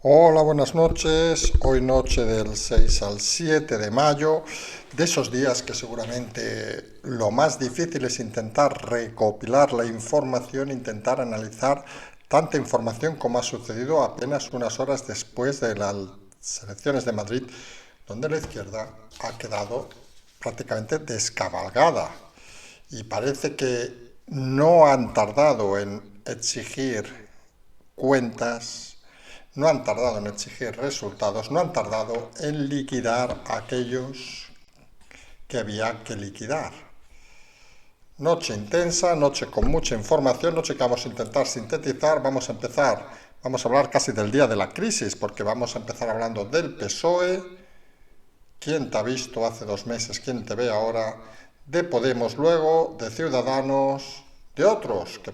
Hola, buenas noches. Hoy noche del 6 al 7 de mayo, de esos días que seguramente lo más difícil es intentar recopilar la información, intentar analizar tanta información como ha sucedido apenas unas horas después de las elecciones de Madrid, donde la izquierda ha quedado prácticamente descabalgada. Y parece que no han tardado en exigir cuentas, no han tardado en exigir resultados, no han tardado en liquidar a aquellos que había que liquidar. Noche intensa, noche con mucha información, noche que vamos a intentar sintetizar, vamos a hablar casi del día de la crisis, porque vamos a empezar hablando del PSOE, quién te ha visto hace 2 meses, quién te ve ahora, de Podemos luego, de Ciudadanos, de otros que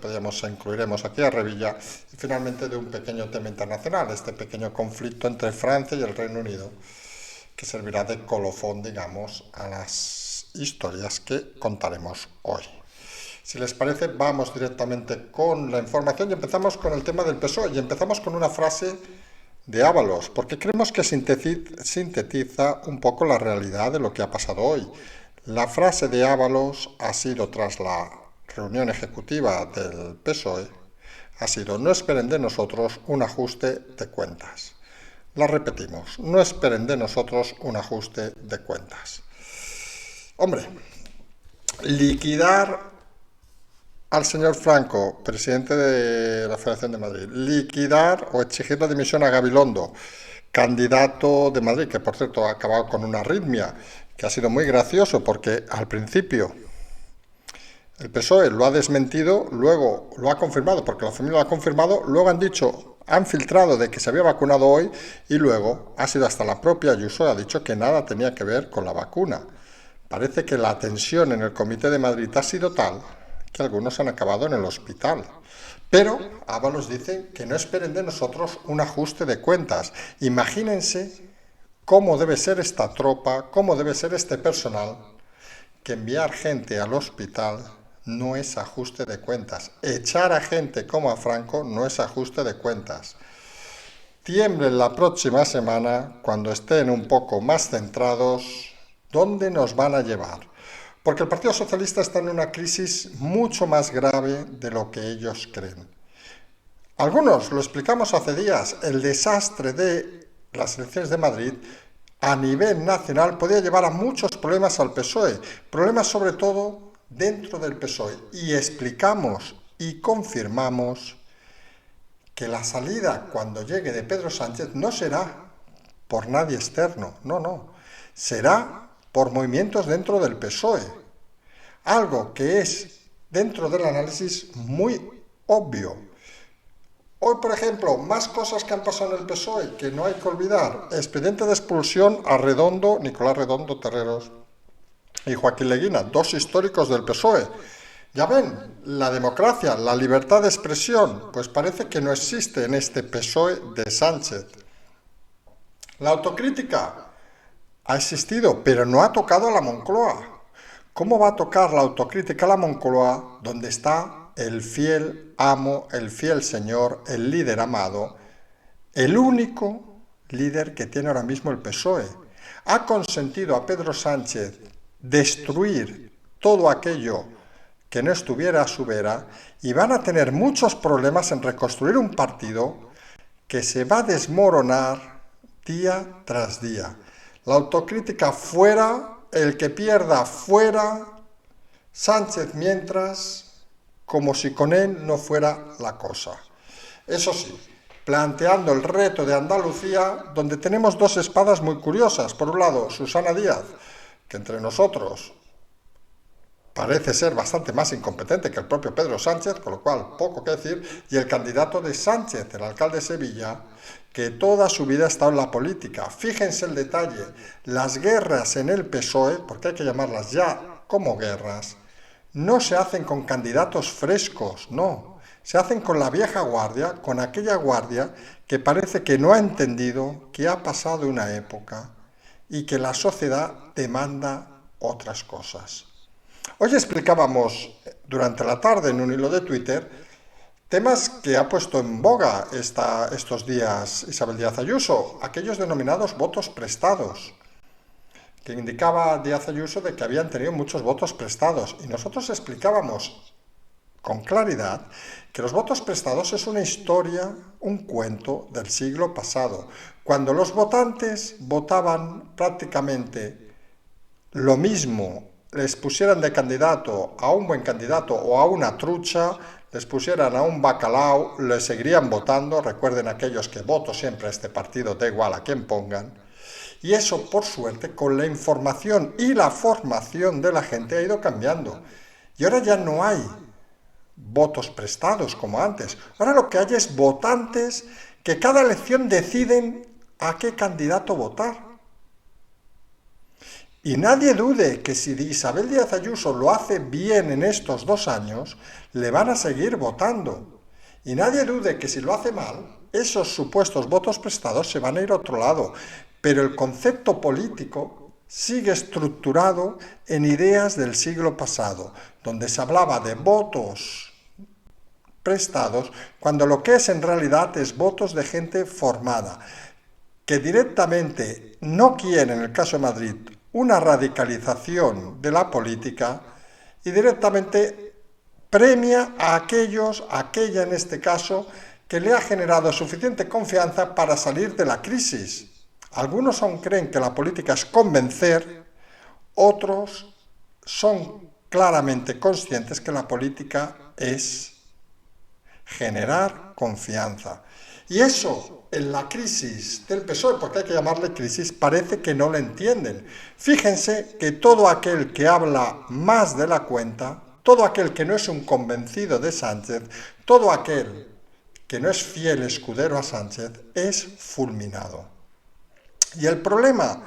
incluiremos aquí a Revilla, y finalmente de un pequeño tema internacional, este pequeño conflicto entre Francia y el Reino Unido, que servirá de colofón, digamos, a las historias que contaremos hoy. Si les parece, vamos directamente con la información y empezamos con el tema del PSOE y empezamos con una frase de Ábalos, porque creemos que sintetiza un poco la realidad de lo que ha pasado hoy. La frase de Ábalos ha sido tras la reunión ejecutiva del PSOE, ha sido: no esperen de nosotros un ajuste de cuentas. La repetimos: no esperen de nosotros un ajuste de cuentas. Hombre, liquidar al señor Franco, presidente de la Federación de Madrid, liquidar o exigir la dimisión a Gabilondo, candidato de Madrid, que por cierto ha acabado con una arritmia, que ha sido muy gracioso porque al principio el PSOE lo ha desmentido, luego lo ha confirmado porque la familia lo ha confirmado, luego han filtrado de que se había vacunado hoy y luego ha sido hasta la propia Ayuso, ha dicho que nada tenía que ver con la vacuna. Parece que la tensión en el Comité de Madrid ha sido tal que algunos han acabado en el hospital. Pero Ábalos dice que no esperen de nosotros un ajuste de cuentas. Imagínense cómo debe ser esta tropa, cómo debe ser este personal, que enviar gente al hospital no es ajuste de cuentas. Echar a gente como a Franco no es ajuste de cuentas. Tiemblen la próxima semana, cuando estén un poco más centrados, ¿dónde nos van a llevar? Porque el Partido Socialista está en una crisis mucho más grave de lo que ellos creen. Algunos, lo explicamos hace días, el desastre de las elecciones de Madrid a nivel nacional podía llevar a muchos problemas al PSOE, problemas sobre todo dentro del PSOE. Y explicamos y confirmamos que la salida cuando llegue de Pedro Sánchez no será por nadie externo, no, no, será por movimientos dentro del PSOE. Algo que es, dentro del análisis, muy obvio. Hoy, por ejemplo, más cosas que han pasado en el PSOE que no hay que olvidar. Expediente de expulsión a Redondo, Nicolás Redondo Terreros y Joaquín Leguina, dos históricos del PSOE. Ya ven, la democracia, la libertad de expresión, pues parece que no existe en este PSOE de Sánchez. La autocrítica ha existido, pero no ha tocado a la Moncloa. ¿Cómo va a tocar la autocrítica a la Moncloa, donde está el fiel amo, el fiel señor, el líder amado, el único líder que tiene ahora mismo el PSOE? Ha consentido a Pedro Sánchez destruir todo aquello que no estuviera a su vera y van a tener muchos problemas en reconstruir un partido que se va a desmoronar día tras día. La autocrítica fuera, el que pierda fuera, Sánchez mientras, como si con él no fuera la cosa. Eso sí, planteando el reto de Andalucía, donde tenemos dos espadas muy curiosas. Por un lado, Susana Díaz, que entre nosotros parece ser bastante más incompetente que el propio Pedro Sánchez, con lo cual poco que decir, y el candidato de Sánchez, el alcalde de Sevilla, que toda su vida ha estado en la política. Fíjense el detalle, las guerras en el PSOE, porque hay que llamarlas ya como guerras, no se hacen con candidatos frescos, no, se hacen con la vieja guardia, con aquella guardia que parece que no ha entendido que ha pasado una época y que la sociedad demanda otras cosas. Hoy explicábamos durante la tarde en un hilo de Twitter Temas que ha puesto en boga estos días Isabel Díaz Ayuso, aquellos denominados votos prestados, que indicaba Díaz Ayuso de que habían tenido muchos votos prestados. Y nosotros explicábamos con claridad que los votos prestados es una historia, un cuento del siglo pasado, cuando los votantes votaban prácticamente lo mismo, les pusieran de candidato a un buen candidato o a una trucha, les pusieran a un bacalao, les seguirían votando. Recuerden aquellos que voto siempre a este partido, da igual a quién pongan. Y eso, por suerte, con la información y la formación de la gente ha ido cambiando. Y ahora ya no hay votos prestados como antes. Ahora lo que hay es votantes que cada elección deciden a qué candidato votar. Y nadie dude que si Isabel Díaz Ayuso lo hace bien en estos 2 años, le van a seguir votando. Y nadie dude que si lo hace mal, esos supuestos votos prestados se van a ir a otro lado. Pero el concepto político sigue estructurado en ideas del siglo pasado, donde se hablaba de votos prestados, cuando lo que es en realidad es votos de gente formada, que directamente no quiere, en el caso de Madrid, una radicalización de la política y directamente premia a aquella en este caso, que le ha generado suficiente confianza para salir de la crisis. Algunos aún creen que la política es convencer, otros son claramente conscientes que la política es generar confianza. Y eso, en la crisis del PSOE, porque hay que llamarle crisis, parece que no lo entienden. Fíjense que todo aquel que habla más de la cuenta, todo aquel que no es un convencido de Sánchez, todo aquel que no es fiel escudero a Sánchez, es fulminado. Y el problema,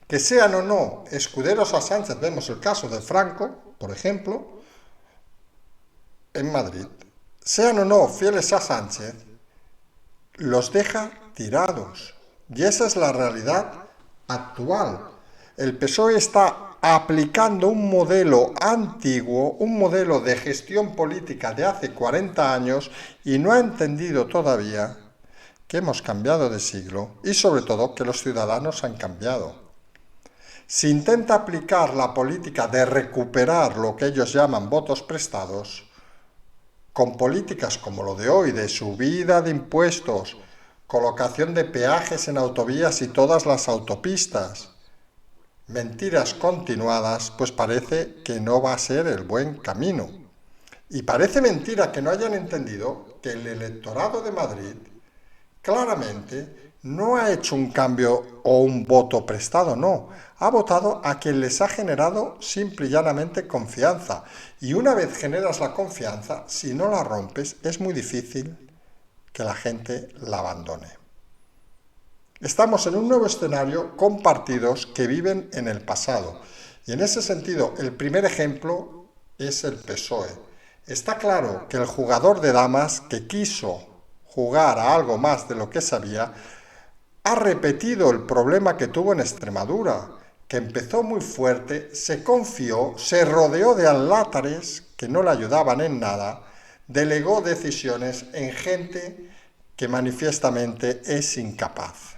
que sean o no escuderos a Sánchez, vemos el caso de Franco, por ejemplo, en Madrid, sean o no fieles a Sánchez, los deja tirados. Y esa es la realidad actual. El PSOE está aplicando un modelo antiguo, un modelo de gestión política de hace 40 años y no ha entendido todavía que hemos cambiado de siglo y sobre todo que los ciudadanos han cambiado. Si intenta aplicar la política de recuperar lo que ellos llaman votos prestados, con políticas como lo de hoy, de subida de impuestos, colocación de peajes en autovías y todas las autopistas, mentiras continuadas, pues parece que no va a ser el buen camino. Y parece mentira que no hayan entendido que el electorado de Madrid claramente no ha hecho un cambio o un voto prestado, no. Ha votado a quien les ha generado simple y llanamente confianza. Y una vez generas la confianza, si no la rompes, es muy difícil que la gente la abandone. Estamos en un nuevo escenario con partidos que viven en el pasado. Y en ese sentido, el primer ejemplo es el PSOE. Está claro que el jugador de damas que quiso jugar a algo más de lo que sabía, ha repetido el problema que tuvo en Extremadura, que empezó muy fuerte, se confió, se rodeó de alátares que no le ayudaban en nada, delegó decisiones en gente que manifiestamente es incapaz.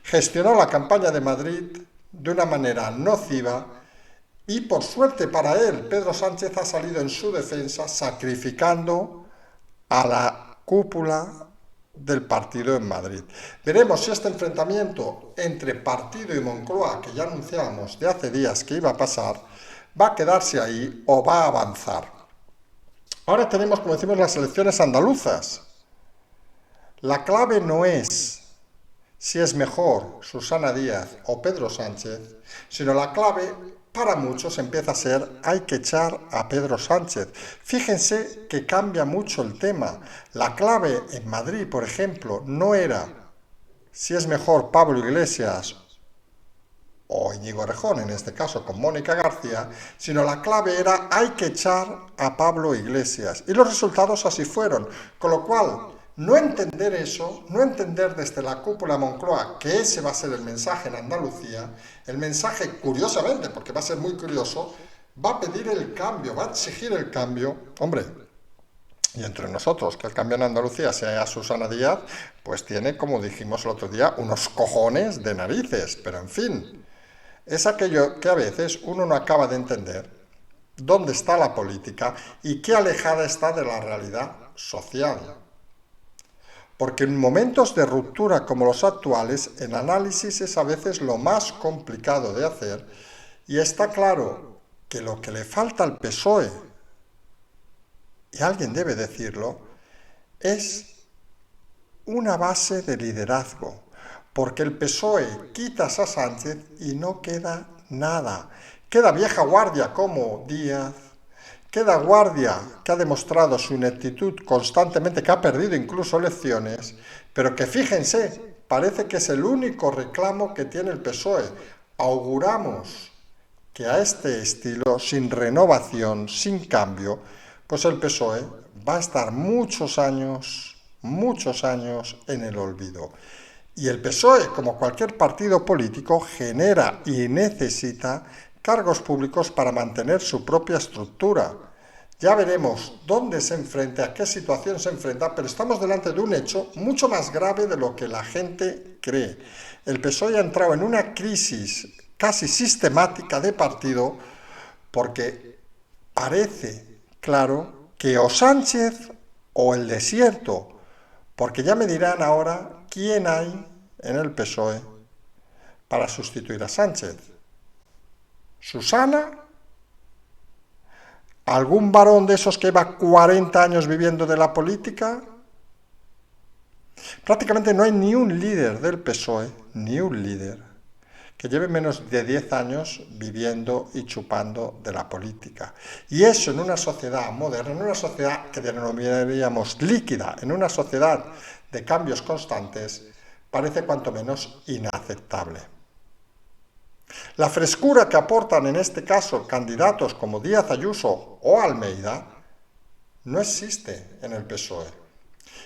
Gestionó la campaña de Madrid de una manera nociva y, por suerte para él, Pedro Sánchez ha salido en su defensa sacrificando a la cúpula del partido en Madrid. Veremos si este enfrentamiento entre partido y Moncloa, que ya anunciábamos de hace días que iba a pasar, va a quedarse ahí o va a avanzar. Ahora tenemos, como decimos, las elecciones andaluzas. La clave no es si es mejor Susana Díaz o Pedro Sánchez, sino la clave para muchos empieza a ser: hay que echar a Pedro Sánchez. Fíjense que cambia mucho el tema. La clave en Madrid, por ejemplo, no era si es mejor Pablo Iglesias o Íñigo Errejón, en este caso con Mónica García, sino la clave era: hay que echar a Pablo Iglesias. Y los resultados así fueron. Con lo cual, no entender eso, no entender desde la cúpula Moncloa que ese va a ser el mensaje en Andalucía, el mensaje, curiosamente, porque va a ser muy curioso, va a pedir el cambio, va a exigir el cambio. Hombre, Y entre nosotros, que el cambio en Andalucía sea Susana Díaz, pues tiene, como dijimos el otro día, unos cojones de narices. Pero en fin, es aquello que a veces uno no acaba de entender dónde está la política y qué alejada está de la realidad social. Porque en momentos de ruptura como los actuales, el análisis es a veces lo más complicado de hacer y está claro que lo que le falta al PSOE, y alguien debe decirlo, es una base de liderazgo, porque el PSOE quitas a Sánchez y no queda nada. Queda vieja guardia como Díaz, queda guardia que ha demostrado su ineptitud constantemente, que ha perdido incluso elecciones, pero que fíjense, parece que es el único reclamo que tiene el PSOE. Auguramos que a este estilo, sin renovación, sin cambio, pues el PSOE va a estar muchos años en el olvido. Y el PSOE, como cualquier partido político, genera y necesita cargos públicos para mantener su propia estructura. Ya veremos dónde se enfrenta, a qué situación se enfrenta, pero estamos delante de un hecho mucho más grave de lo que la gente cree. El PSOE ha entrado en una crisis casi sistemática de partido porque parece claro que o Sánchez o el desierto, porque ya me dirán ahora quién hay en el PSOE para sustituir a Sánchez. ¿Susana? ¿Algún varón de esos que lleva 40 años viviendo de la política? Prácticamente no hay ni un líder del PSOE, ni un líder, que lleve menos de 10 años viviendo y chupando de la política. Y eso en una sociedad moderna, en una sociedad que denominaríamos líquida, en una sociedad de cambios constantes, parece cuanto menos inaceptable. La frescura que aportan en este caso candidatos como Díaz Ayuso o Almeida no existe en el PSOE.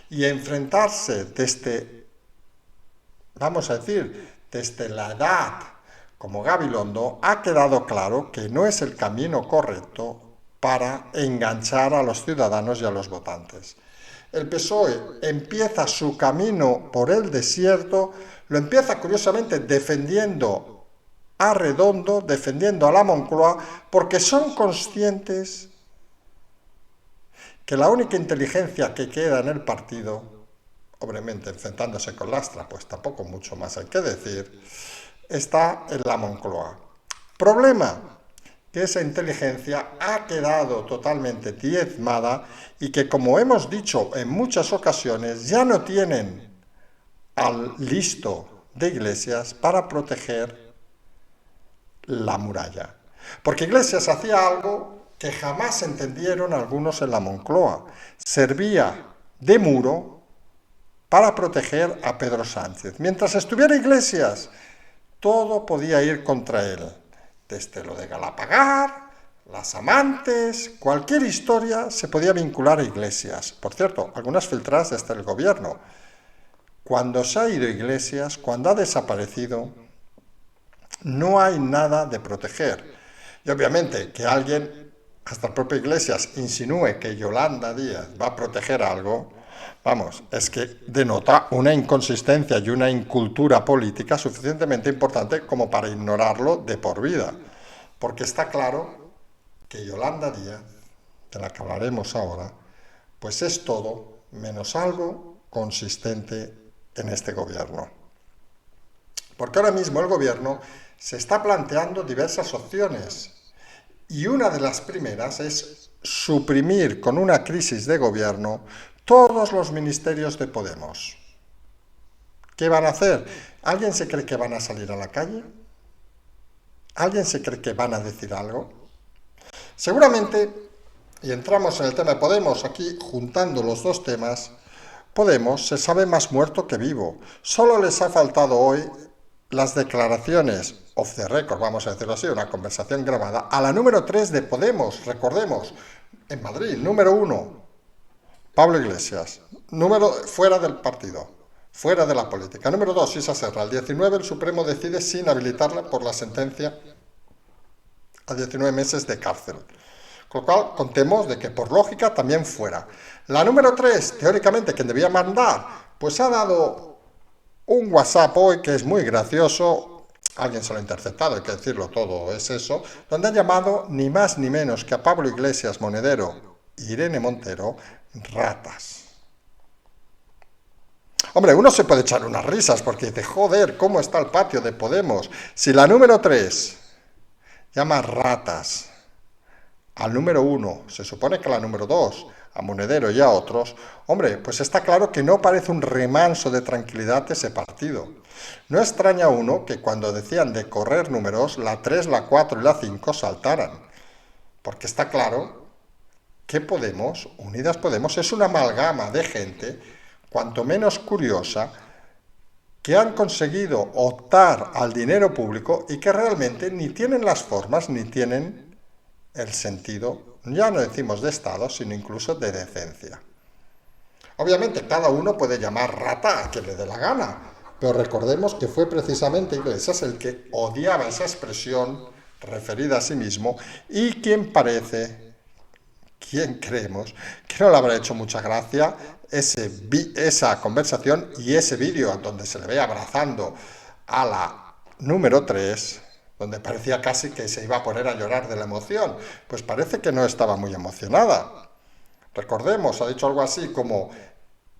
Y enfrentarse desde, vamos a decir, desde la edad como Gabilondo, ha quedado claro que no es el camino correcto para enganchar a los ciudadanos y a los votantes. El PSOE empieza su camino por el desierto, lo empieza curiosamente defendiendo a Redondo, defendiendo a la Moncloa, porque son conscientes que la única inteligencia que queda en el partido, obviamente enfrentándose con Lastra, pues tampoco mucho más hay que decir, está en la Moncloa. Problema, que esa inteligencia ha quedado totalmente diezmada y que, como hemos dicho en muchas ocasiones, ya no tienen al listo de Iglesias para proteger la muralla. Porque Iglesias hacía algo que jamás entendieron algunos en la Moncloa. Servía de muro para proteger a Pedro Sánchez. Mientras estuviera Iglesias, todo podía ir contra él. Desde lo de Galapagar, las amantes, cualquier historia se podía vincular a Iglesias. Por cierto, algunas filtradas desde el gobierno. Cuando se ha ido Iglesias, cuando ha desaparecido, no hay nada de proteger. Y obviamente que alguien, hasta el propio Iglesias, insinúe que Yolanda Díaz va a proteger algo, vamos, es que denota una inconsistencia y una incultura política suficientemente importante como para ignorarlo de por vida. Porque está claro que Yolanda Díaz, de la que hablaremos ahora, pues es todo menos algo consistente en este gobierno. Porque ahora mismo el gobierno se está planteando diversas opciones y una de las primeras es suprimir con una crisis de gobierno todos los ministerios de Podemos. ¿Qué van a hacer? ¿Alguien se cree que van a salir a la calle? ¿Alguien se cree que van a decir algo? Seguramente, y entramos en el tema de Podemos, aquí juntando los dos temas, Podemos se sabe más muerto que vivo. Solo les ha faltado hoy las declaraciones off the record, vamos a decirlo así, una conversación grabada, a la número 3 de Podemos, recordemos, en Madrid, número 1, Pablo Iglesias, fuera del partido, fuera de la política. Número 2, Isa Serra, el 19 el Supremo decide sin habilitarla por la sentencia a 19 meses de cárcel. Con lo cual, contemos de que por lógica también fuera. La número 3, teóricamente, quien debía mandar, pues ha dado un WhatsApp hoy que es muy gracioso. Alguien se lo ha interceptado, hay que decirlo todo, es eso, donde ha llamado ni más ni menos que a Pablo Iglesias, Monedero e Irene Montero ratas. Hombre, uno se puede echar unas risas porque dice, joder, ¿cómo está el patio de Podemos? Si la número 3 llama ratas al número 1, se supone que la número 2, a Monedero y a otros, hombre, pues está claro que no parece un remanso de tranquilidad ese partido. No extraña a uno que cuando decían de correr números, la 3, la 4 y la 5 saltaran, porque está claro que Podemos, Unidas Podemos, es una amalgama de gente, cuanto menos curiosa, que han conseguido optar al dinero público y que realmente ni tienen las formas ni tienen el sentido, ya no decimos de Estado, sino incluso de decencia. Obviamente cada uno puede llamar rata a quien le dé la gana, pero recordemos que fue precisamente Iglesias el que odiaba esa expresión referida a sí mismo y quien creemos que no le habrá hecho mucha gracia esa conversación y ese vídeo donde se le ve abrazando a la número 3, donde parecía casi que se iba a poner a llorar de la emoción. Pues parece que no estaba muy emocionada. Recordemos, ha dicho algo así como: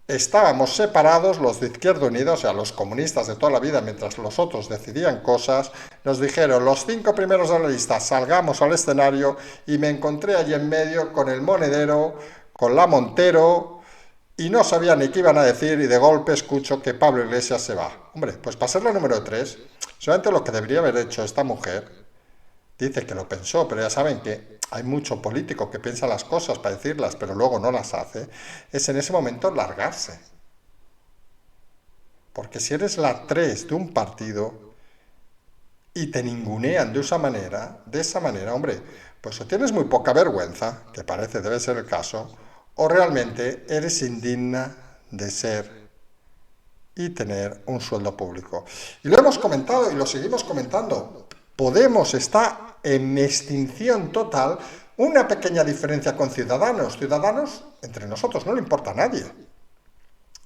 estábamos separados los de Izquierda Unida, o sea, los comunistas de toda la vida, mientras los otros decidían cosas. Nos dijeron, los 5 primeros de la lista, salgamos al escenario, y me encontré allí en medio con el Monedero, con la Montero, y no sabía ni qué iban a decir, y de golpe escucho que Pablo Iglesias se va. Hombre, pues para ser la número 3, solamente lo que debería haber hecho esta mujer, dice que lo pensó, pero ya saben que hay mucho político que piensa las cosas para decirlas, pero luego no las hace, es en ese momento largarse. Porque si eres la 3 de un partido y te ningunean de esa manera, hombre, pues o tienes muy poca vergüenza, que parece debe ser el caso, o realmente eres indigna de ser y tener un sueldo público. Y lo hemos comentado y lo seguimos comentando. Podemos está en extinción total. Una pequeña diferencia con Ciudadanos. Ciudadanos, entre nosotros, no le importa a nadie.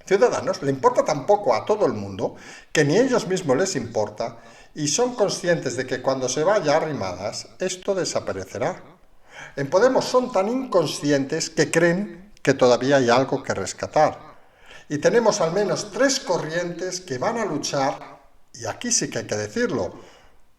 Ciudadanos le importa tampoco a todo el mundo, que ni a ellos mismos les importa, y son conscientes de que cuando se vaya a Arrimadas, esto desaparecerá. En Podemos son tan inconscientes que creen que todavía hay algo que rescatar. Y tenemos al menos 3 corrientes que van a luchar, y aquí sí que hay que decirlo,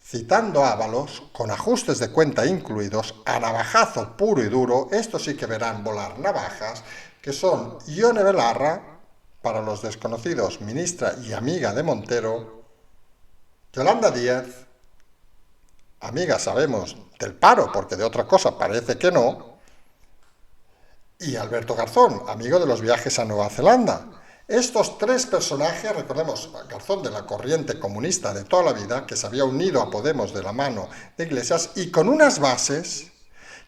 citando a Ábalos, con ajustes de cuenta incluidos, a navajazo puro y duro, estos sí que verán volar navajas, que son Ione Belarra, para los desconocidos, ministra y amiga de Montero, Yolanda Díaz, amiga, sabemos, del paro, porque de otra cosa parece que no, y Alberto Garzón, amigo de los viajes a Nueva Zelanda. Estos 3 personajes, recordemos, Garzón de la corriente comunista de toda la vida, que se había unido a Podemos de la mano de Iglesias, y con unas bases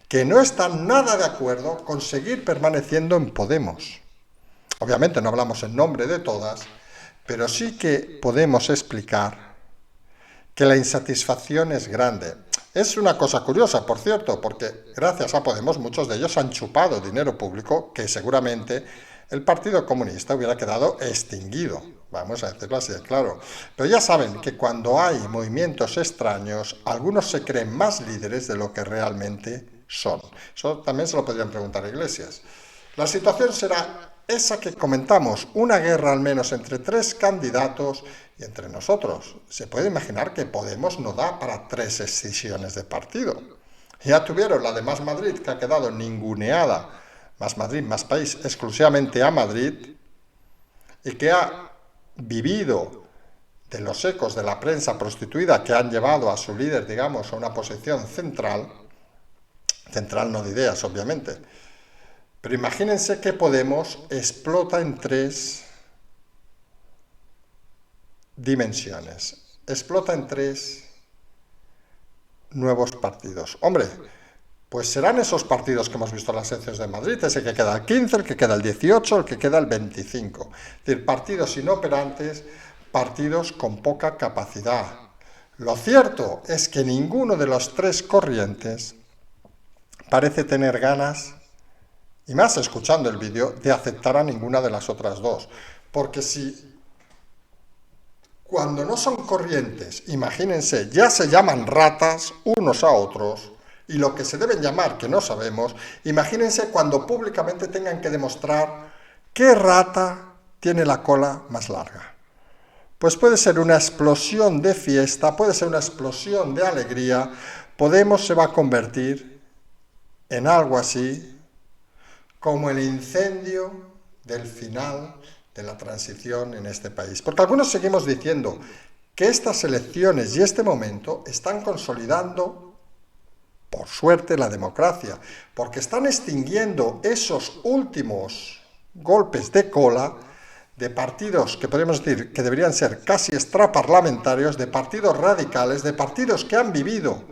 que no están nada de acuerdo con seguir permaneciendo en Podemos. Obviamente no hablamos en nombre de todas, pero sí que podemos explicar que la insatisfacción es grande. Es una cosa curiosa, por cierto, porque gracias a Podemos muchos de ellos han chupado dinero público que seguramente el Partido Comunista hubiera quedado extinguido. Vamos a decirlo así de claro. Pero ya saben que cuando hay movimientos extraños, algunos se creen más líderes de lo que realmente son. Eso también se lo podrían preguntar a Iglesias. La situación será esa que comentamos, una guerra al menos entre 3 candidatos y entre nosotros. Se puede imaginar que Podemos no da para 3 escisiones de partido. Ya tuvieron la de Más Madrid, que ha quedado ninguneada, Más Madrid, Más País, exclusivamente a Madrid, y que ha vivido de los ecos de la prensa prostituida que han llevado a su líder, digamos, a una posición central no de ideas, obviamente. Pero imagínense que Podemos explota en 3 dimensiones. Explota en 3 nuevos partidos. Hombre, pues serán esos partidos que hemos visto en las elecciones de Madrid, ese que queda el 15, el que queda el 18, el que queda el 25. Es decir, partidos inoperantes, partidos con poca capacidad. Lo cierto es que ninguno de las 3 corrientes parece tener ganas, y más escuchando el vídeo, de aceptar a ninguna de las otras dos. Porque si cuando no son corrientes, imagínense, ya se llaman ratas unos a otros, y lo que se deben llamar, que no sabemos, imagínense cuando públicamente tengan que demostrar qué rata tiene la cola más larga. Pues puede ser una explosión de fiesta, puede ser una explosión de alegría. Podemos se va a convertir en algo así como el incendio del final de la transición en este país. Porque algunos seguimos diciendo que estas elecciones y este momento están consolidando, por suerte, la democracia, porque están extinguiendo esos últimos golpes de cola de partidos que podemos decir que deberían ser casi extraparlamentarios, de partidos radicales, de partidos que han vivido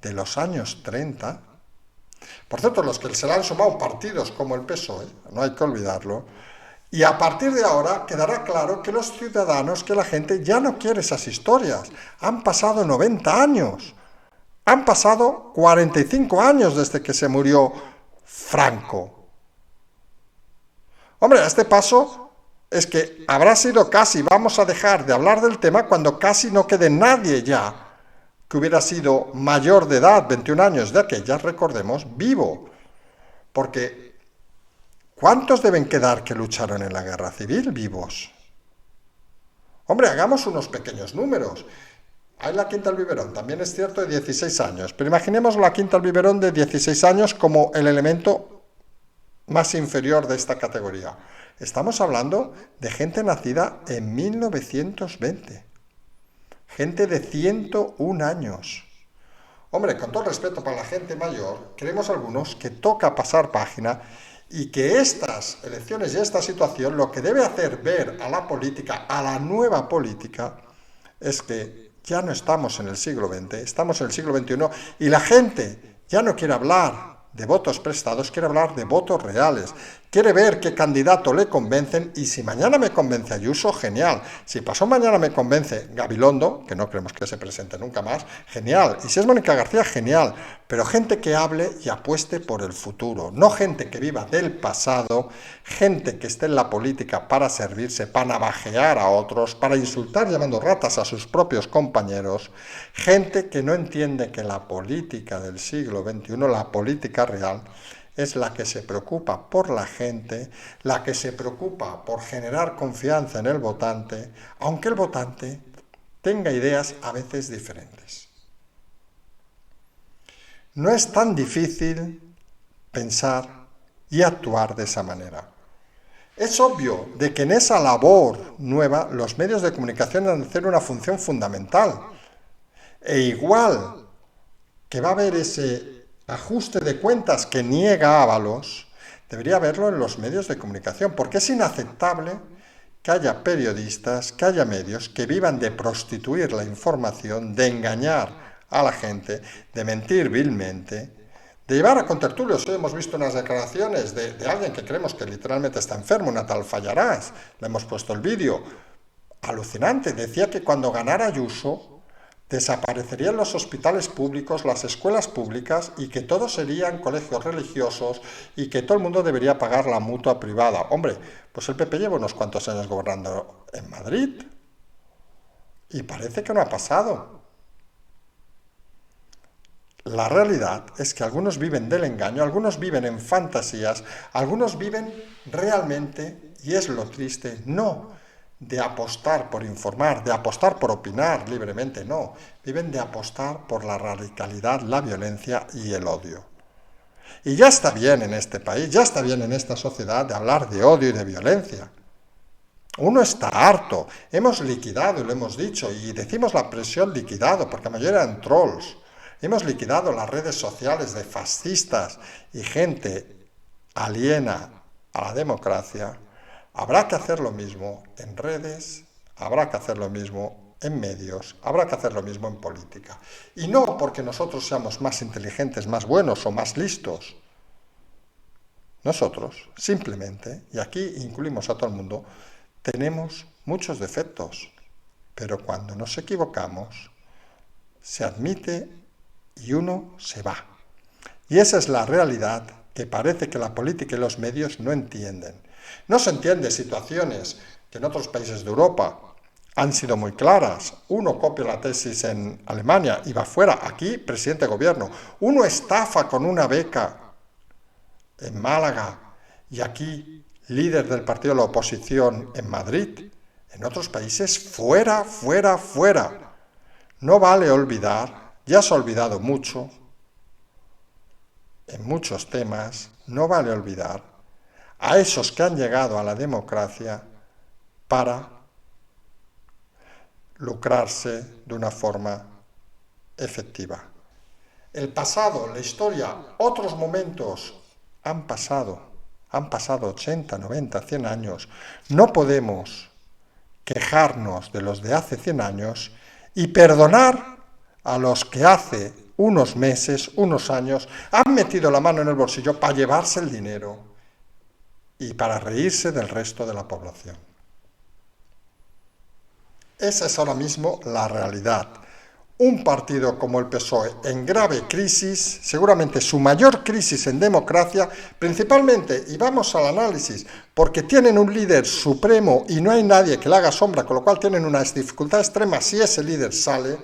de los años 30. Por cierto, los que se le han sumado partidos como el PSOE, no hay que olvidarlo, y a partir de ahora quedará claro que los ciudadanos, que la gente ya no quiere esas historias. Han pasado 90 años, han pasado 45 años desde que se murió Franco. Hombre, a este paso es que habrá sido casi, vamos a dejar de hablar del tema cuando casi no quede nadie ya que hubiera sido mayor de edad, 21 años de aquellas, recordemos, vivo. Porque ¿cuántos deben quedar que lucharon en la guerra civil vivos? Hombre, hagamos unos pequeños números. Hay la Quinta del Biberón, también es cierto, de 16 años. Pero imaginemos la Quinta del Biberón de 16 años como el elemento más inferior de esta categoría. Estamos hablando de gente nacida en 1920. Gente de 101 años. Hombre, con todo respeto para la gente mayor, creemos algunos que toca pasar página y que estas elecciones y esta situación lo que debe hacer ver a la política, a la nueva política, es que ya no estamos en el siglo XX, estamos en el siglo XXI y la gente ya no quiere hablar de votos prestados, quiere hablar de votos reales, quiere ver qué candidato le convencen y si mañana me convence Ayuso, genial. Si pasó mañana me convence Gabilondo, que no creemos que se presente nunca más, genial. Y si es Mónica García, genial. Pero gente que hable y apueste por el futuro, no gente que viva del pasado, gente que esté en la política para servirse, para navajear a otros, para insultar llamando ratas a sus propios compañeros, gente que no entiende que la política del siglo XXI, la política real, es la que se preocupa por la gente, la que se preocupa por generar confianza en el votante, aunque el votante tenga ideas a veces diferentes. No es tan difícil pensar y actuar de esa manera. Es obvio de que en esa labor nueva los medios de comunicación han de hacer una función fundamental. E igual que va a haber ese ajuste de cuentas que niega Ábalos, debería haberlo en los medios de comunicación, porque es inaceptable que haya periodistas, que haya medios que vivan de prostituir la información, de engañar a la gente, de mentir vilmente, de llevar a contertulios. Hoy hemos visto unas declaraciones de alguien que creemos que literalmente está enfermo, una tal Fallarás, le hemos puesto el vídeo, alucinante, decía que cuando ganara Ayuso desaparecerían los hospitales públicos, las escuelas públicas y que todos serían colegios religiosos y que todo el mundo debería pagar la mutua privada. Hombre, pues el PP lleva unos cuantos años gobernando en Madrid y parece que no ha pasado. La realidad es que algunos viven del engaño, algunos viven en fantasías, algunos viven realmente, y es lo triste, no de apostar por informar, de apostar por opinar libremente, no. Viven de apostar por la radicalidad, la violencia y el odio. Y ya está bien en este país, ya está bien en esta sociedad de hablar de odio y de violencia. Uno está harto, hemos liquidado, y lo hemos dicho, y decimos la expresión liquidado, porque la mayoría eran trolls. Hemos liquidado las redes sociales de fascistas y gente aliena a la democracia. Habrá que hacer lo mismo en redes, habrá que hacer lo mismo en medios, habrá que hacer lo mismo en política. Y no porque nosotros seamos más inteligentes, más buenos o más listos. Nosotros, simplemente, y aquí incluimos a todo el mundo, tenemos muchos defectos, pero cuando nos equivocamos, se admite y uno se va. Y esa es la realidad que parece que la política y los medios no entienden. No se entiende situaciones que en otros países de Europa han sido muy claras. Uno copia la tesis en Alemania y va fuera. Aquí, presidente de gobierno. Uno estafa con una beca en Málaga y aquí, líder del partido de la oposición en Madrid. En otros países, fuera, fuera, fuera. No vale olvidar, ya se ha olvidado mucho, en muchos temas, no vale olvidar a esos que han llegado a la democracia para lucrarse de una forma efectiva. El pasado, la historia, otros momentos han pasado 80, 90, 100 años. No podemos quejarnos de los de hace 100 años y perdonar a los que hace unos meses, unos años, han metido la mano en el bolsillo para llevarse el dinero y para reírse del resto de la población. Esa es ahora mismo la realidad. Un partido como el PSOE en grave crisis, seguramente su mayor crisis en democracia, principalmente, y vamos al análisis, porque tienen un líder supremo y no hay nadie que le haga sombra, con lo cual tienen una dificultad extrema si ese líder sale.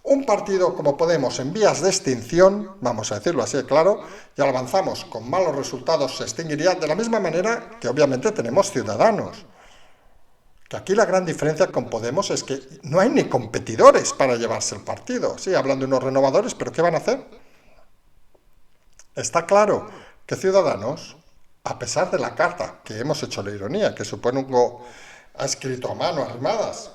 Un partido como Podemos en vías de extinción, vamos a decirlo así de claro, ya lo avanzamos, con malos resultados se extinguiría de la misma manera que obviamente tenemos Ciudadanos. Que aquí la gran diferencia con Podemos es que no hay ni competidores para llevarse el partido. Sí, hablan de unos renovadores, pero ¿qué van a hacer? Está claro que Ciudadanos, a pesar de la carta, que hemos hecho la ironía, que supone ha escrito a mano, Arrimadas,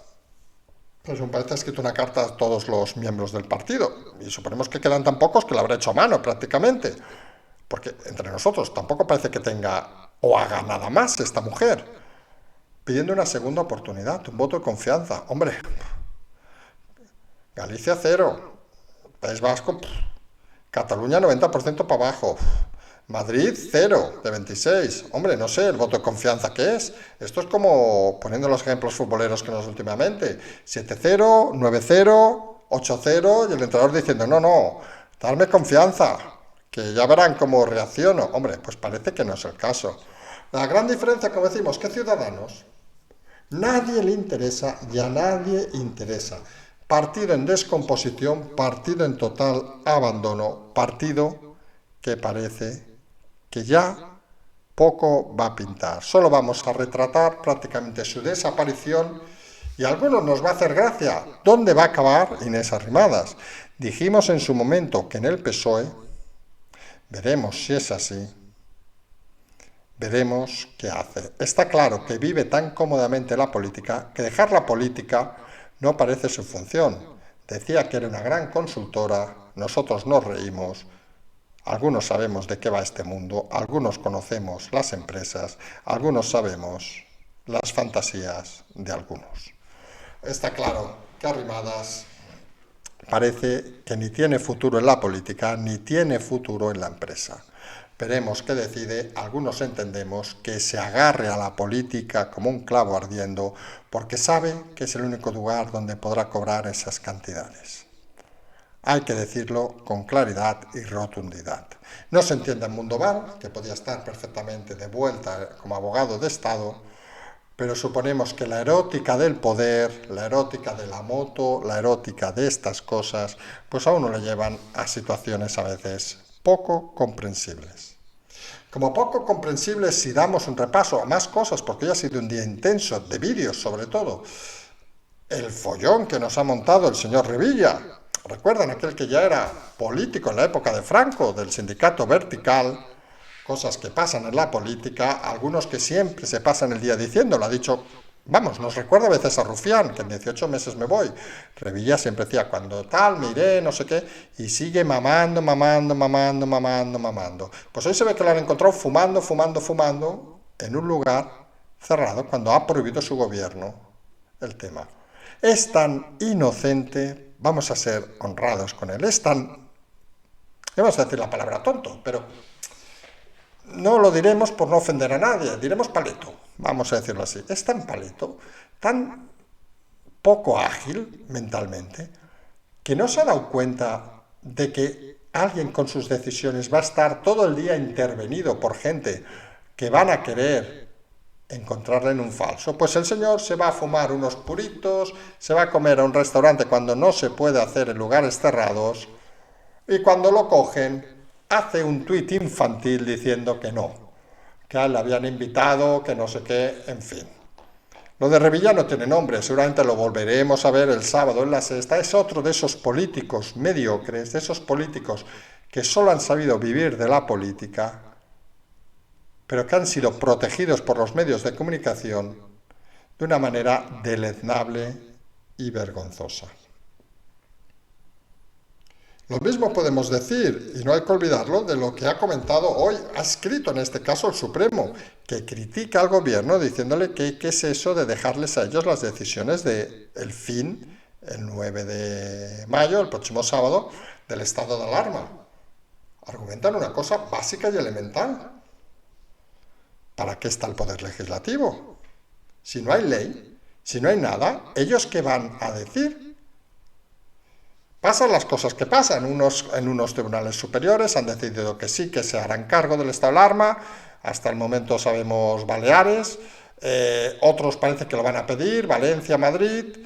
pues me parece que ha escrito una carta a todos los miembros del partido, y suponemos que quedan tan pocos que la habrá hecho a mano prácticamente, porque entre nosotros tampoco parece que tenga o haga nada más esta mujer. Pidiendo una segunda oportunidad, un voto de confianza. Hombre, Galicia 0, País Vasco, Cataluña 90% para abajo, Madrid 0 de 26. Hombre, no sé el voto de confianza que es. Esto es como poniendo los ejemplos futboleros que nos últimamente. 7-0, 9-0, 8-0 y el entrenador diciendo, no, darme confianza, que ya verán cómo reacciono. Hombre, pues parece que no es el caso. La gran diferencia, como decimos, que Ciudadanos nadie le interesa y a nadie interesa. Partido en descomposición, partido en total abandono, partido que parece que ya poco va a pintar. Solo vamos a retratar prácticamente su desaparición y a algunos nos va a hacer gracia. ¿Dónde va a acabar Inés Arrimadas? Dijimos en su momento que en el PSOE, veremos si es así, veremos qué hace. Está claro que vive tan cómodamente la política que dejar la política no parece su función. Decía que era una gran consultora, nosotros nos reímos, algunos sabemos de qué va este mundo, algunos conocemos las empresas, algunos sabemos las fantasías de algunos. Está claro que Arrimadas parece que ni tiene futuro en la política, ni tiene futuro en la empresa. Veremos qué decide. Algunos entendemos que se agarre a la política como un clavo ardiendo porque sabe que es el único lugar donde podrá cobrar esas cantidades. Hay que decirlo con claridad y rotundidad. No se entiende en Mundo Val, que podía estar perfectamente de vuelta como abogado de Estado, pero suponemos que la erótica del poder, la erótica de la moto, la erótica de estas cosas, pues a uno le llevan a situaciones a veces poco comprensibles. Como poco comprensibles si damos un repaso a más cosas, porque hoy ha sido un día intenso, de vídeos sobre todo. El follón que nos ha montado el señor Revilla. ¿Recuerdan aquel que ya era político en la época de Franco, del sindicato Vertical? Cosas que pasan en la política, algunos que siempre se pasan el día diciendo, lo ha dicho, vamos, nos recuerda a veces a Rufián, que en 18 meses me voy. Revilla siempre decía, cuando tal, me iré, no sé qué, y sigue mamando. Pues hoy se ve que lo han encontrado fumando, en un lugar cerrado, cuando ha prohibido su gobierno el tema. Es tan inocente, vamos a ser honrados con él, es tan, vamos a decir la palabra tonto, pero no lo diremos por no ofender a nadie, diremos paleto, vamos a decirlo así. Es tan paleto, tan poco ágil mentalmente, que no se ha dado cuenta de que alguien con sus decisiones va a estar todo el día intervenido por gente que van a querer encontrarle en un falso, pues el señor se va a fumar unos puritos, se va a comer a un restaurante cuando no se puede hacer en lugares cerrados, y cuando lo cogen hace un tuit infantil diciendo que no, que a él le habían invitado, que no sé qué, en fin. Lo de Revilla no tiene nombre, seguramente lo volveremos a ver el sábado en la sexta. Es otro de esos políticos mediocres, de esos políticos que solo han sabido vivir de la política, pero que han sido protegidos por los medios de comunicación de una manera deleznable y vergonzosa. Lo mismo podemos decir, y no hay que olvidarlo, de lo que ha comentado hoy, ha escrito en este caso el Supremo, que critica al gobierno diciéndole que qué es eso de dejarles a ellos las decisiones del fin, el 9 de mayo, el próximo sábado, del estado de alarma. Argumentan una cosa básica y elemental. ¿Para qué está el Poder Legislativo? Si no hay ley, si no hay nada, ¿ellos qué van a decir? Pasan las cosas que pasan. En unos tribunales superiores han decidido que sí, que se harán cargo del estado de alarma. Hasta el momento sabemos Baleares. Otros parece que lo van a pedir, Valencia, Madrid.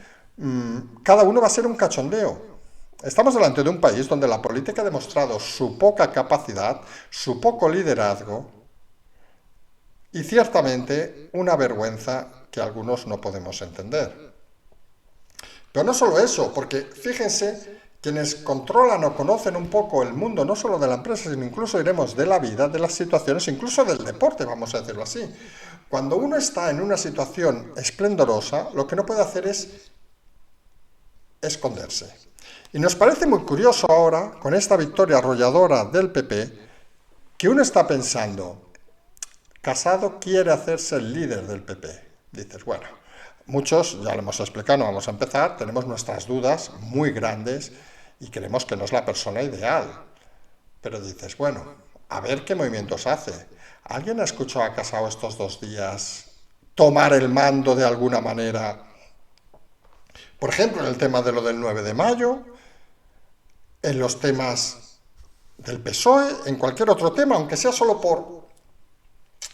Cada uno va a ser un cachondeo. Estamos delante de un país donde la política ha demostrado su poca capacidad, su poco liderazgo y ciertamente una vergüenza que algunos no podemos entender. Pero no solo eso, porque fíjense, quienes controlan o conocen un poco el mundo, no solo de la empresa, sino incluso diremos de la vida, de las situaciones, incluso del deporte, vamos a decirlo así. Cuando uno está en una situación esplendorosa, lo que no puede hacer es esconderse. Y nos parece muy curioso ahora, con esta victoria arrolladora del PP, que uno está pensando, Casado quiere hacerse el líder del PP. Dices, bueno, muchos, ya lo hemos explicado, no vamos a empezar, tenemos nuestras dudas muy grandes y creemos que no es la persona ideal. Pero dices, bueno, a ver qué movimientos hace. ¿Alguien ha escuchado a Casado estos 2 días tomar el mando de alguna manera? Por ejemplo, en el tema de lo del 9 de mayo, en los temas del PSOE, en cualquier otro tema, aunque sea solo por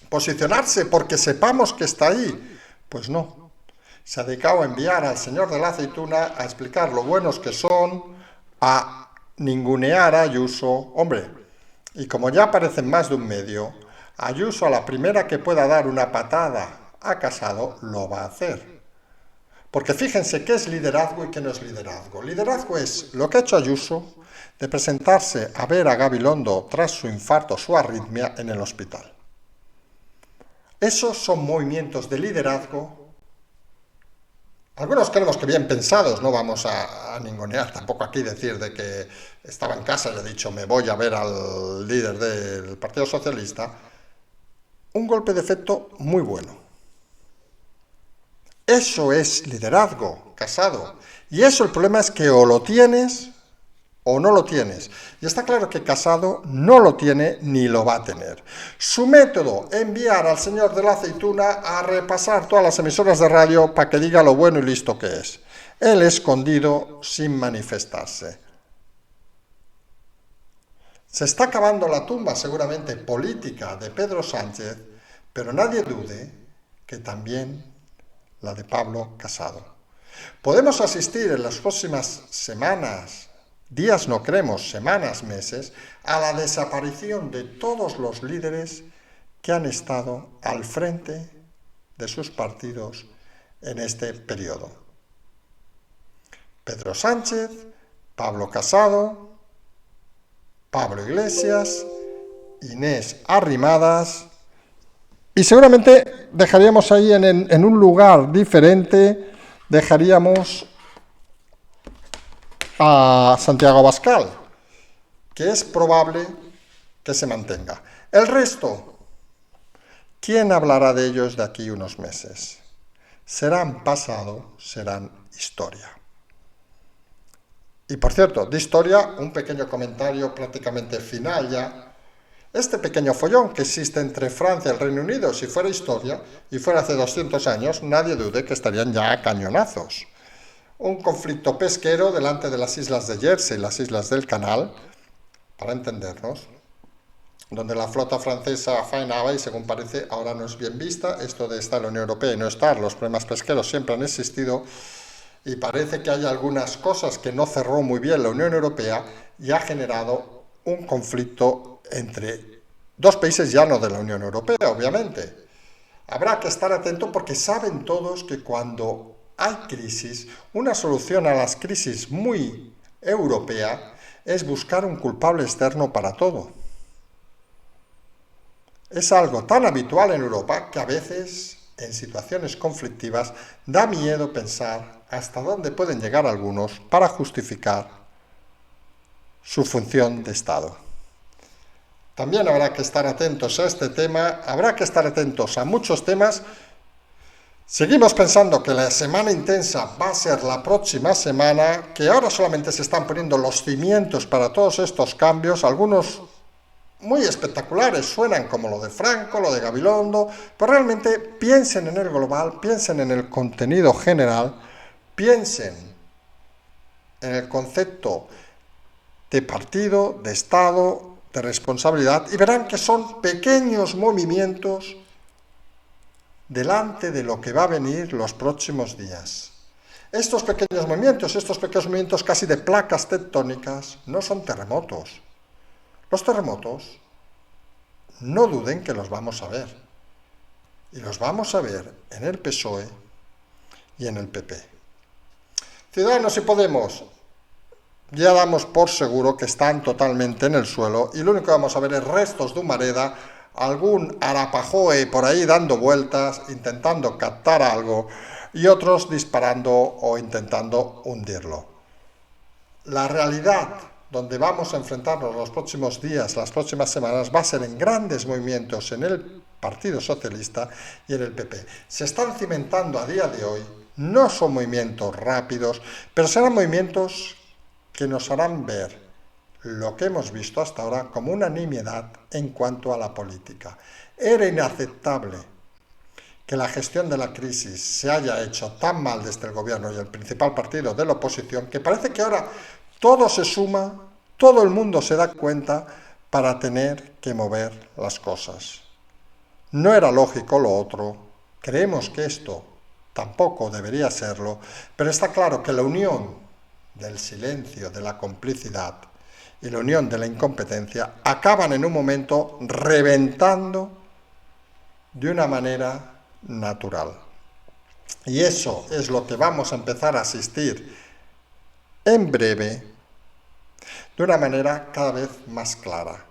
posicionarse porque sepamos que está ahí. Pues no. Se ha dedicado a enviar al señor de la aceituna a explicar lo buenos que son, a ningunear a Ayuso. Hombre, y como ya aparecen más de un medio, Ayuso a la primera que pueda dar una patada a Casado lo va a hacer. Porque fíjense qué es liderazgo y qué no es liderazgo. Liderazgo es lo que ha hecho Ayuso de presentarse a ver a Gabilondo tras su infarto, su arritmia en el hospital. Esos son movimientos de liderazgo, algunos creemos que bien pensados, no vamos a ningunear, tampoco aquí decir de que estaba en casa y le he dicho me voy a ver al líder del Partido Socialista, un golpe de efecto muy bueno. Eso es liderazgo, Casado, y eso el problema es que o lo tienes o no lo tienes. Y está claro que Casado no lo tiene ni lo va a tener. Su método, enviar al señor de la aceituna a repasar todas las emisoras de radio para que diga lo bueno y listo que es. Él escondido sin manifestarse. Se está acabando la tumba seguramente política de Pedro Sánchez, pero nadie dude que también la de Pablo Casado. Podemos asistir en las próximas semanas, días no creemos, semanas, meses, a la desaparición de todos los líderes que han estado al frente de sus partidos en este periodo. Pedro Sánchez, Pablo Casado, Pablo Iglesias, Inés Arrimadas, y seguramente dejaríamos ahí en un lugar diferente, dejaríamos a Santiago Abascal, que es probable que se mantenga. El resto, ¿quién hablará de ellos de aquí unos meses? Serán pasado, serán historia. Y por cierto, de historia, un pequeño comentario prácticamente final ya. Este pequeño follón que existe entre Francia y el Reino Unido, si fuera historia, y fuera hace 200 años, nadie dude que estarían ya a cañonazos. Un conflicto pesquero delante de las islas de Jersey, las islas del Canal, para entendernos, donde la flota francesa faenaba y según parece ahora no es bien vista, esto de estar en la Unión Europea y no estar, los problemas pesqueros siempre han existido y parece que hay algunas cosas que no cerró muy bien la Unión Europea y ha generado un conflicto entre dos países ya no de la Unión Europea, obviamente. Habrá que estar atento porque saben todos que cuando hay crisis, una solución a las crisis muy europea es buscar un culpable externo para todo. Es algo tan habitual en Europa que a veces, en situaciones conflictivas, da miedo pensar hasta dónde pueden llegar algunos para justificar su función de Estado. También habrá que estar atentos a este tema, habrá que estar atentos a muchos temas. Seguimos pensando que la semana intensa va a ser la próxima semana, que ahora solamente se están poniendo los cimientos para todos estos cambios, algunos muy espectaculares, suenan como lo de Franco, lo de Gabilondo, pero realmente piensen en el global, piensen en el contenido general, piensen en el concepto de partido, de Estado, de responsabilidad, y verán que son pequeños movimientos delante de lo que va a venir los próximos días. Estos pequeños movimientos casi de placas tectónicas, no son terremotos. Los terremotos, no duden que los vamos a ver. Y los vamos a ver en el PSOE y en el PP. Ciudadanos y Podemos, ya damos por seguro que están totalmente en el suelo y lo único que vamos a ver es restos de humareda, algún arapajoe por ahí dando vueltas, intentando captar algo y otros disparando o intentando hundirlo. La realidad donde vamos a enfrentarnos los próximos días, las próximas semanas, va a ser en grandes movimientos en el Partido Socialista y en el PP. Se están cimentando a día de hoy, no son movimientos rápidos, pero serán movimientos que nos harán ver lo que hemos visto hasta ahora como una nimiedad en cuanto a la política. Era inaceptable que la gestión de la crisis se haya hecho tan mal desde el gobierno y el principal partido de la oposición, que parece que ahora todo se suma, todo el mundo se da cuenta para tener que mover las cosas. No era lógico lo otro, creemos que esto tampoco debería serlo, pero está claro que la unión del silencio, de la complicidad y la unión de la incompetencia acaban en un momento reventando de una manera natural. Y eso es lo que vamos a empezar a asistir en breve de una manera cada vez más clara.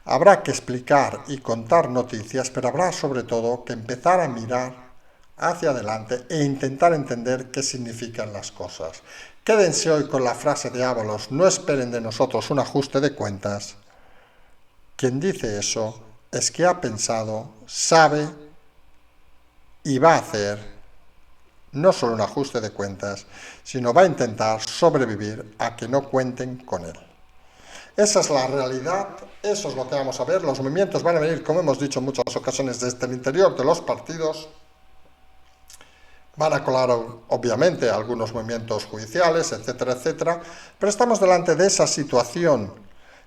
Habrá que explicar y contar noticias, pero habrá sobre todo que empezar a mirar hacia adelante e intentar entender qué significan las cosas. Quédense hoy con la frase de Ábalos, no esperen de nosotros un ajuste de cuentas. Quien dice eso es que ha pensado, sabe y va a hacer no solo un ajuste de cuentas, sino va a intentar sobrevivir a que no cuenten con él. Esa es la realidad, eso es lo que vamos a ver. Los movimientos van a venir, como hemos dicho en muchas ocasiones, desde el interior de los partidos. Van a colar, obviamente, algunos movimientos judiciales, etcétera, etcétera, pero estamos delante de esa situación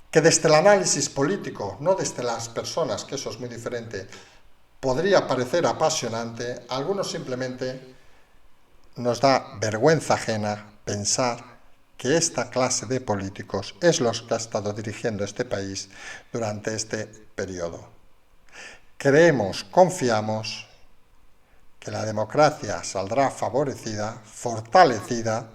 que desde el análisis político, no desde las personas, que eso es muy diferente, podría parecer apasionante. A algunos simplemente nos da vergüenza ajena pensar que esta clase de políticos es los que ha estado dirigiendo este país durante este periodo. Creemos, confiamos que la democracia saldrá favorecida, fortalecida,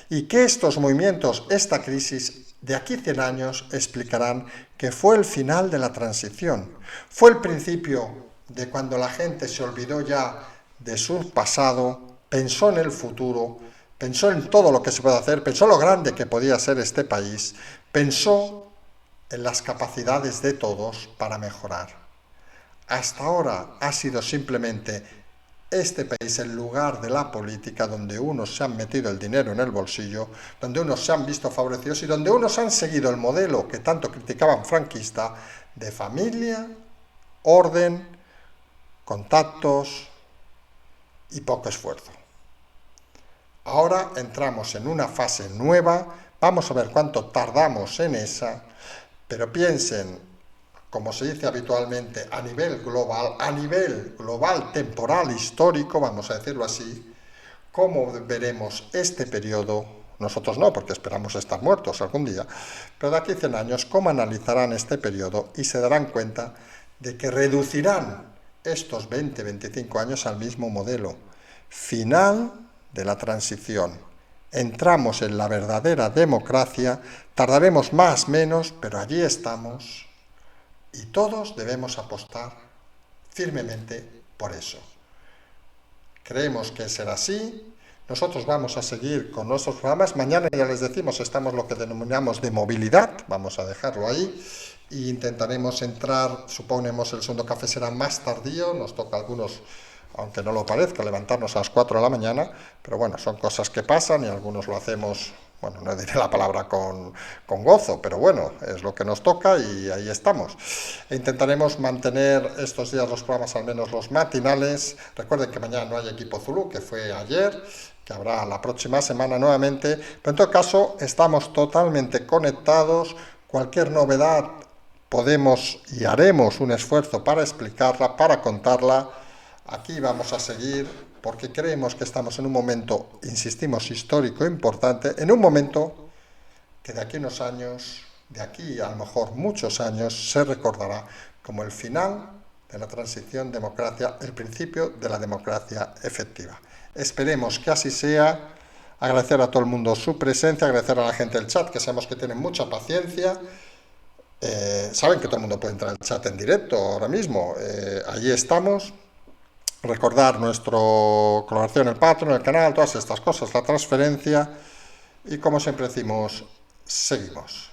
y que estos movimientos, esta crisis, de aquí 100 años explicarán que fue el final de la transición, fue el principio de cuando la gente se olvidó ya de su pasado, pensó en el futuro, pensó en todo lo que se puede hacer, pensó lo grande que podía ser este país, pensó en las capacidades de todos para mejorar. Hasta ahora ha sido simplemente este país el lugar de la política donde unos se han metido el dinero en el bolsillo, donde unos se han visto favorecidos y donde unos han seguido el modelo que tanto criticaban franquista de familia, orden, contactos y poco esfuerzo. Ahora entramos en una fase nueva, vamos a ver cuánto tardamos en esa, pero piensen, como se dice habitualmente, a nivel global, temporal, histórico, vamos a decirlo así, cómo veremos este periodo. Nosotros no, porque esperamos estar muertos algún día, pero de aquí a 100 años, cómo analizarán este periodo y se darán cuenta de que reducirán estos 20-25 años al mismo modelo. Final de la transición. Entramos en la verdadera democracia, tardaremos más, menos, pero allí estamos y todos debemos apostar firmemente por eso. Creemos que será así. Nosotros vamos a seguir con nuestros programas. Mañana, ya les decimos, estamos lo que denominamos de movilidad, vamos a dejarlo ahí, e intentaremos entrar, suponemos el segundo café será más tardío, nos toca a algunos, aunque no lo parezca, levantarnos a las 4 de la mañana, pero bueno, son cosas que pasan y algunos lo hacemos, bueno, no diré la palabra con gozo, pero bueno, es lo que nos toca y ahí estamos. E intentaremos mantener estos días los programas, al menos los matinales. Recuerden que mañana no hay equipo Zulu, que fue ayer, que habrá la próxima semana nuevamente, pero en todo caso estamos totalmente conectados. Cualquier novedad podemos y haremos un esfuerzo para explicarla, para contarla. Aquí vamos a seguir porque creemos que estamos en un momento, insistimos, histórico importante, en un momento que de aquí a unos años, de aquí a lo mejor muchos años, se recordará como el final de la transición democracia, el principio de la democracia efectiva. Esperemos que así sea. Agradecer a todo el mundo su presencia, agradecer a la gente del chat, que sabemos que tienen mucha paciencia. Saben que todo el mundo puede entrar al chat en directo ahora mismo. Allí estamos. Recordar nuestra colaboración en el Patreon, en el canal, todas estas cosas, la transferencia. Y como siempre decimos, seguimos.